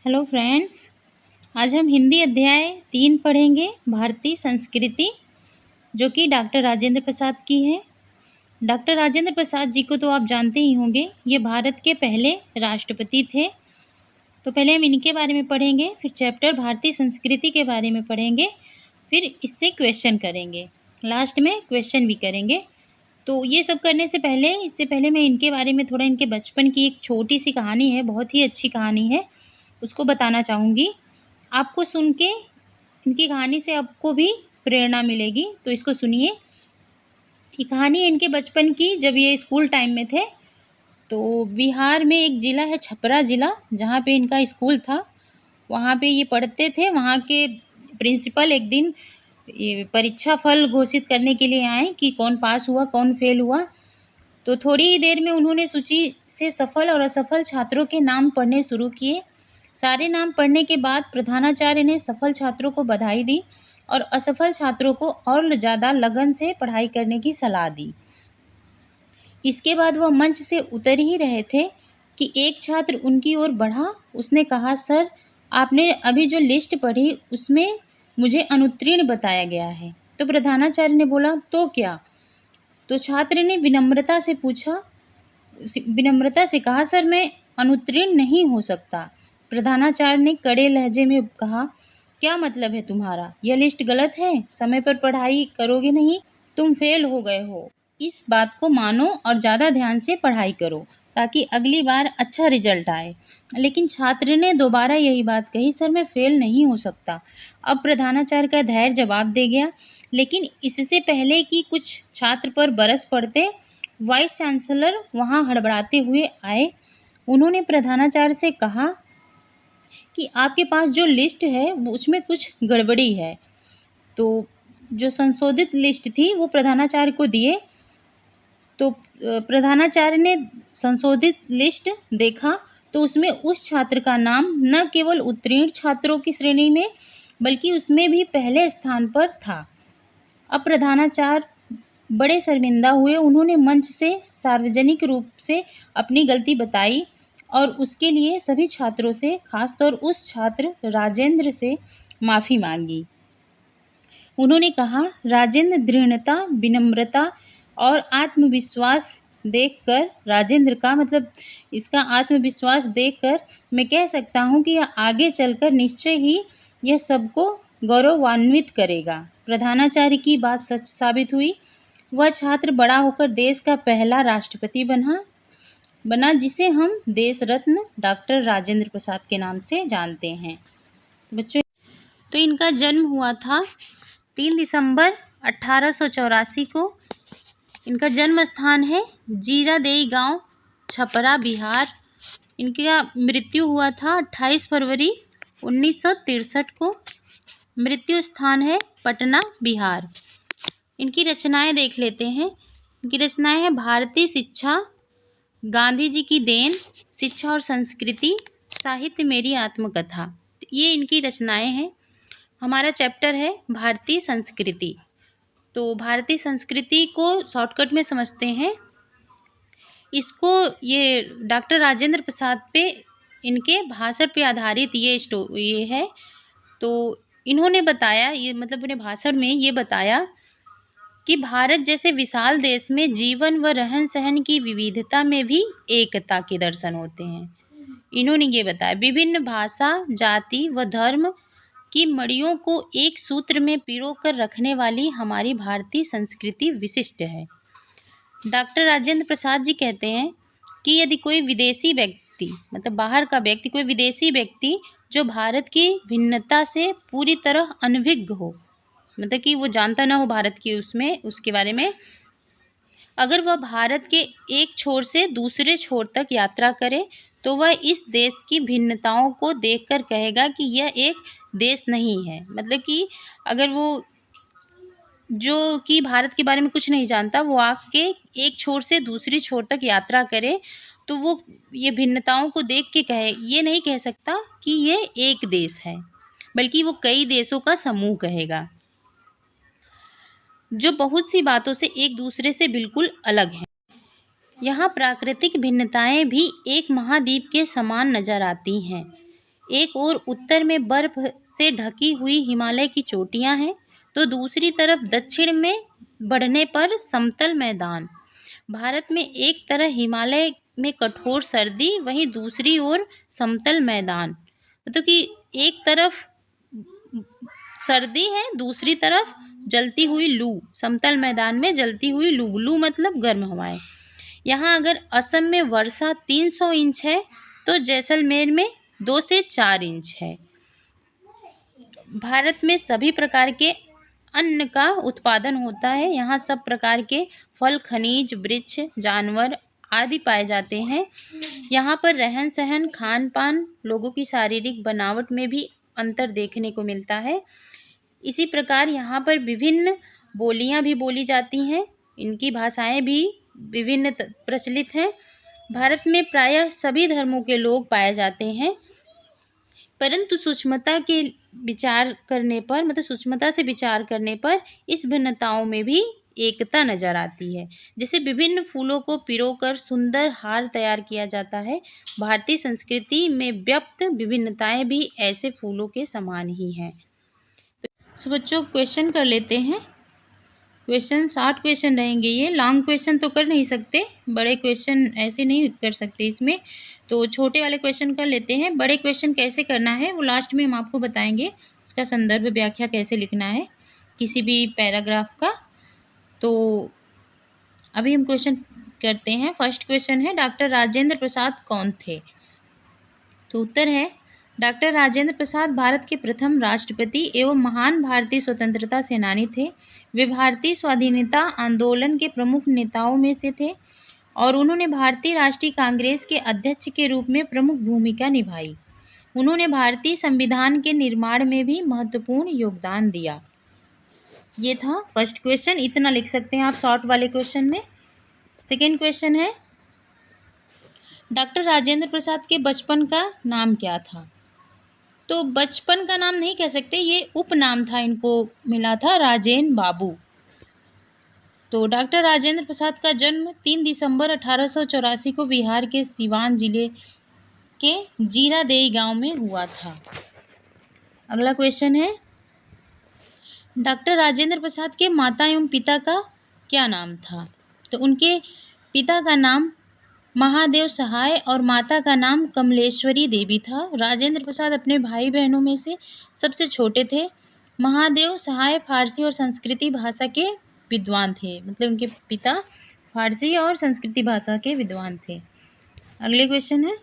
Hello friends. आज हम हिंदी अध्याय 3 पढ़ेंगे, भारतीय संस्कृति, जो कि डॉक्टर राजेंद्र प्रसाद की है। डॉक्टर राजेंद्र प्रसाद जी को तो आप जानते ही होंगे, ये भारत के पहले राष्ट्रपति थे। तो पहले हम इनके बारे में पढ़ेंगे, फिर चैप्टर भारतीय संस्कृति के बारे में पढ़ेंगे, फिर इससे क्वेश्चन करेंगे, लास्ट में क्वेश्चन भी करेंगे। तो ये सब करने से पहले, इससे पहले मैं इनके बारे में थोड़ा, इनके बचपन की एक छोटी सी कहानी है, बहुत ही अच्छी कहानी है, उसको बताना चाहूँगी। आपको सुन के इनकी कहानी से आपको भी प्रेरणा मिलेगी, तो इसको सुनिए। ये कहानी है इनके बचपन की, जब ये स्कूल टाइम में थे। तो बिहार में एक ज़िला है छपरा ज़िला, जहाँ पे इनका स्कूल था, वहाँ पे ये पढ़ते थे। वहाँ के प्रिंसिपल एक दिन ये परीक्षा फल घोषित करने के लिए आए कि कौन पास हुआ कौन फेल हुआ। तो थोड़ी ही देर में उन्होंने सूची से सफल और असफल छात्रों के नाम पढ़ने शुरू किए। सारे नाम पढ़ने के बाद प्रधानाचार्य ने सफल छात्रों को बधाई दी और असफल छात्रों को और ज़्यादा लगन से पढ़ाई करने की सलाह दी। इसके बाद वह मंच से उतर ही रहे थे कि एक छात्र उनकी ओर बढ़ा। उसने कहा, सर, आपने अभी जो लिस्ट पढ़ी उसमें मुझे अनुत्तीर्ण बताया गया है। तो प्रधानाचार्य ने बोला, तो क्या? तो छात्र ने विनम्रता से कहा, सर, मैं अनुत्तीर्ण नहीं हो सकता। प्रधानाचार्य ने कड़े लहजे में कहा, क्या मतलब है तुम्हारा? यह लिस्ट गलत है, समय पर पढ़ाई करोगे नहीं, तुम फेल हो गए हो। इस बात को मानो और ज़्यादा ध्यान से पढ़ाई करो ताकि अगली बार अच्छा रिजल्ट आए। लेकिन छात्र ने दोबारा यही बात कही, सर, मैं फेल नहीं हो सकता। अब प्रधानाचार्य का धैर्य जवाब दे गया, लेकिन इससे पहले कि कुछ छात्र पर बरस पड़ते, वाइस चांसलर वहाँ हड़बड़ाते हुए आए। उन्होंने प्रधानाचार्य से कहा कि आपके पास जो लिस्ट है वो उसमें कुछ गड़बड़ी है। तो जो संशोधित लिस्ट थी वो प्रधानाचार्य को दिए। तो प्रधानाचार्य ने संशोधित लिस्ट देखा तो उसमें उस छात्र का नाम न केवल उत्तीर्ण छात्रों की श्रेणी में बल्कि उसमें भी पहले स्थान पर था। अब प्रधानाचार्य बड़े शर्मिंदा हुए। उन्होंने मंच से सार्वजनिक रूप से अपनी गलती बताई और उसके लिए सभी छात्रों से, खासतौर उस छात्र राजेंद्र से, माफ़ी मांगी। उन्होंने कहा, राजेंद्र दृढ़ता, विनम्रता और आत्मविश्वास देखकर, राजेंद्र का मतलब इसका आत्मविश्वास देखकर मैं कह सकता हूँ कि यह आगे चलकर निश्चय ही यह सबको गौरवान्वित करेगा। प्रधानाचार्य की बात सच साबित हुई। वह छात्र बड़ा होकर देश का पहला राष्ट्रपति बना जिसे हम देश रत्न डॉक्टर राजेंद्र प्रसाद के नाम से जानते हैं। बच्चों, तो इनका जन्म हुआ था 3 दिसंबर 1884 को। इनका जन्म स्थान है जीरादेई गांव, छपरा, बिहार। इनका मृत्यु हुआ था 28 फरवरी 1963 को। मृत्यु स्थान है पटना, बिहार। इनकी रचनाएं देख लेते हैं। इनकी रचनाएं हैं भारतीय शिक्षा, गांधी जी की देन, शिक्षा और संस्कृति, साहित्य, मेरी आत्मकथा। ये इनकी रचनाएं हैं। हमारा चैप्टर है भारतीय संस्कृति। तो भारतीय संस्कृति को शॉर्टकट में समझते हैं। इसको ये डॉक्टर राजेंद्र प्रसाद पे, इनके भाषण पे आधारित ये है। तो इन्होंने बताया, ये मतलब अपने भाषण में ये बताया कि भारत जैसे विशाल देश में जीवन व रहन सहन की विविधता में भी एकता के दर्शन होते हैं। इन्होंने ये बताया, विभिन्न भाषा, जाति व धर्म की मड़ियों को एक सूत्र में पिरो कर रखने वाली हमारी भारतीय संस्कृति विशिष्ट है। डॉक्टर राजेंद्र प्रसाद जी कहते हैं कि यदि कोई विदेशी व्यक्ति, मतलब बाहर का व्यक्ति, कोई विदेशी व्यक्ति जो भारत की भिन्नता से पूरी तरह अनभिज्ञ हो, मतलब कि वो जानता ना हो भारत की उसके बारे में, अगर वह भारत के एक छोर से दूसरे छोर तक यात्रा करे तो वह इस देश की भिन्नताओं को देखकर कहेगा कि यह एक देश नहीं है। मतलब कि अगर वो जो कि भारत के बारे में कुछ नहीं जानता, वो आके एक छोर से दूसरी छोर तक यात्रा करे तो वो ये भिन्नताओं को देख के ये नहीं कह सकता कि ये एक देश है, बल्कि वो कई देशों का समूह कहेगा जो बहुत सी बातों से एक दूसरे से बिल्कुल अलग हैं। यहाँ प्राकृतिक भिन्नताएं भी एक महाद्वीप के समान नजर आती हैं। एक ओर उत्तर में बर्फ से ढकी हुई हिमालय की चोटियां हैं, तो दूसरी तरफ दक्षिण में बढ़ने पर समतल मैदान। भारत में एक तरफ हिमालय में कठोर सर्दी, वहीं दूसरी ओर समतल मैदान। मतलब कि एक तरफ सर्दी है, दूसरी तरफ जलती हुई लू, समतल मैदान में जलती हुई लू, लू मतलब गर्म हवाएं। यहाँ अगर असम में वर्षा 300 इंच है तो जैसलमेर में 2 से 4 इंच है। भारत में सभी प्रकार के अन्न का उत्पादन होता है। यहाँ सब प्रकार के फल, खनिज, वृक्ष, जानवर आदि पाए जाते हैं। यहाँ पर रहन सहन, खान पान, लोगों की शारीरिक बनावट में भी अंतर देखने को मिलता है। इसी प्रकार यहाँ पर विभिन्न बोलियाँ भी बोली जाती हैं, इनकी भाषाएं भी विभिन्न प्रचलित हैं। भारत में प्रायः सभी धर्मों के लोग पाए जाते हैं, परंतु सूक्ष्मता के विचार करने पर, मतलब सूक्ष्मता से विचार करने पर इस भिन्नताओं में भी एकता नजर आती है। जैसे विभिन्न फूलों को पिरोकर सुंदर हार तैयार किया जाता है, भारतीय संस्कृति में व्याप्त विभिन्नताएं भी ऐसे फूलों के समान ही हैं। तो बच्चों क्वेश्चन कर लेते हैं। क्वेश्चन 60 क्वेश्चन रहेंगे। ये लॉन्ग क्वेश्चन तो कर नहीं सकते, बड़े क्वेश्चन ऐसे नहीं कर सकते इसमें, तो छोटे वाले क्वेश्चन कर लेते हैं। बड़े क्वेश्चन कैसे करना है वो लास्ट में हम आपको बताएंगे, उसका संदर्भ व्याख्या कैसे लिखना है किसी भी पैराग्राफ का। तो अभी हम क्वेश्चन करते हैं। फर्स्ट क्वेश्चन है, डॉक्टर राजेंद्र प्रसाद कौन थे? तो उत्तर है, डॉक्टर राजेंद्र प्रसाद भारत के प्रथम राष्ट्रपति एवं महान भारतीय स्वतंत्रता सेनानी थे। वे भारतीय स्वाधीनता आंदोलन के प्रमुख नेताओं में से थे और उन्होंने भारतीय राष्ट्रीय कांग्रेस के अध्यक्ष के रूप में प्रमुख भूमिका निभाई। उन्होंने भारतीय संविधान के निर्माण में भी महत्वपूर्ण योगदान दिया। ये था फर्स्ट क्वेश्चन, इतना लिख सकते हैं आप शॉर्ट वाले क्वेश्चन में। सेकेंड क्वेश्चन है, डॉक्टर राजेंद्र प्रसाद के बचपन का नाम क्या था? तो बचपन का नाम नहीं कह सकते, ये उपनाम था, इनको मिला था राजेन बाबू। तो डॉक्टर राजेंद्र प्रसाद का जन्म 3 दिसंबर 1884 को बिहार के सिवान जिले के जीरादेई गांव में हुआ था। अगला क्वेश्चन है, डॉक्टर राजेंद्र प्रसाद के माता एवं पिता का क्या नाम था? तो उनके पिता का नाम महादेव सहाय और माता का नाम कमलेश्वरी देवी था। राजेंद्र प्रसाद अपने भाई बहनों में से सबसे छोटे थे। महादेव सहाय फारसी और संस्कृति भाषा के विद्वान थे, मतलब उनके पिता फारसी और संस्कृति भाषा के विद्वान थे। अगले क्वेश्चन है,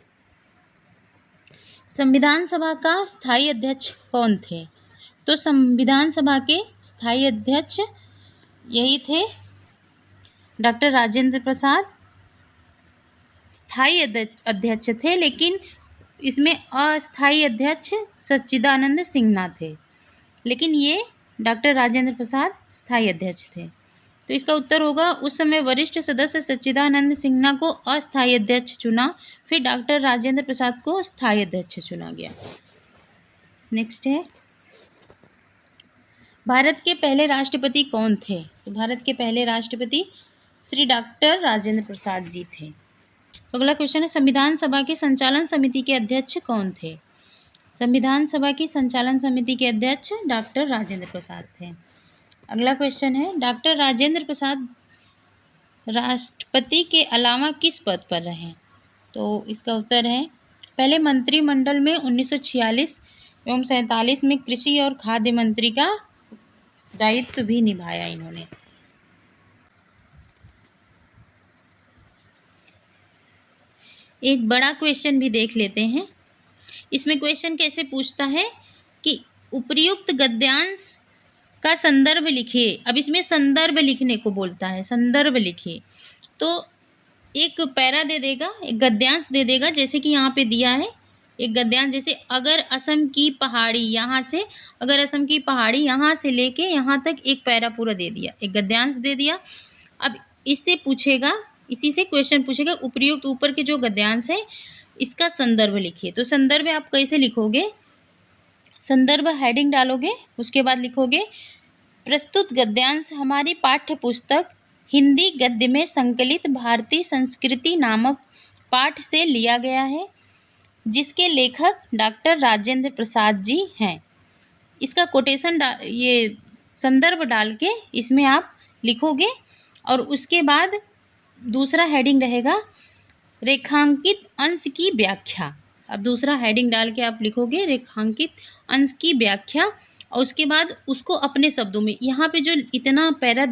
संविधान सभा का स्थायी अध्यक्ष कौन थे? तो संविधान सभा के स्थायी अध्यक्ष यही थे, डॉक्टर राजेंद्र प्रसाद स्थायी अध्यक्ष थे, लेकिन इसमें अस्थायी अध्यक्ष सच्चिदानंद सिन्हा थे, लेकिन ये डॉक्टर राजेंद्र प्रसाद स्थायी अध्यक्ष थे। तो इसका उत्तर होगा, उस समय वरिष्ठ सदस्य सच्चिदानंद सिन्हा को अस्थायी अध्यक्ष चुना, फिर डॉक्टर राजेंद्र प्रसाद को स्थायी अध्यक्ष चुना गया। नेक्स्ट है, भारत के पहले राष्ट्रपति कौन थे? तो भारत के पहले राष्ट्रपति श्री डॉक्टर राजेंद्र प्रसाद जी थे। अगला क्वेश्चन है, संविधान सभा की संचालन समिति के अध्यक्ष कौन थे? संविधान सभा की संचालन समिति के अध्यक्ष डॉक्टर राजेंद्र प्रसाद थे। अगला क्वेश्चन है, डॉक्टर राजेंद्र प्रसाद राष्ट्रपति के अलावा किस पद पर रहे? तो इसका उत्तर है, पहले मंत्रिमंडल में 1946 एवं 47 में कृषि और खाद्य मंत्री का दायित्व भी निभाया इन्होंने। एक बड़ा क्वेश्चन भी देख लेते हैं। इसमें क्वेश्चन कैसे पूछता है कि उपर्युक्त गद्यांश का संदर्भ लिखिए। अब इसमें संदर्भ लिखने को बोलता है, संदर्भ लिखिए। तो एक पैरा दे देगा, एक गद्यांश दे देगा, जैसे कि यहाँ पे दिया है एक गद्यांश, जैसे अगर असम की पहाड़ी यहाँ से, अगर असम की पहाड़ी यहाँ से लेके यहाँ तक एक पैरा पूरा दे दिया, एक गद्यांश दे दिया। अब इससे पूछेगा, इसी से क्वेश्चन पूछेगा, उपर्युक्त ऊपर के जो गद्यांश है इसका संदर्भ लिखिए। तो संदर्भ आप कैसे लिखोगे? संदर्भ हेडिंग डालोगे, उसके बाद लिखोगे, प्रस्तुत गद्यांश हमारी पाठ्य पुस्तक हिंदी गद्य में संकलित भारतीय संस्कृति नामक पाठ से लिया गया है। जिसके लेखक डॉक्टर राजेंद्र प्रसाद जी हैं। इसका कोटेशन ये संदर्भ डाल के इसमें आप लिखोगे और उसके बाद दूसरा हेडिंग रहेगा रेखांकित अंश की व्याख्या। अब दूसरा हेडिंग डाल के आप लिखोगे रेखांकित अंश की व्याख्या और उसके बाद उसको अपने शब्दों में, यहाँ पे जो इतना पैरा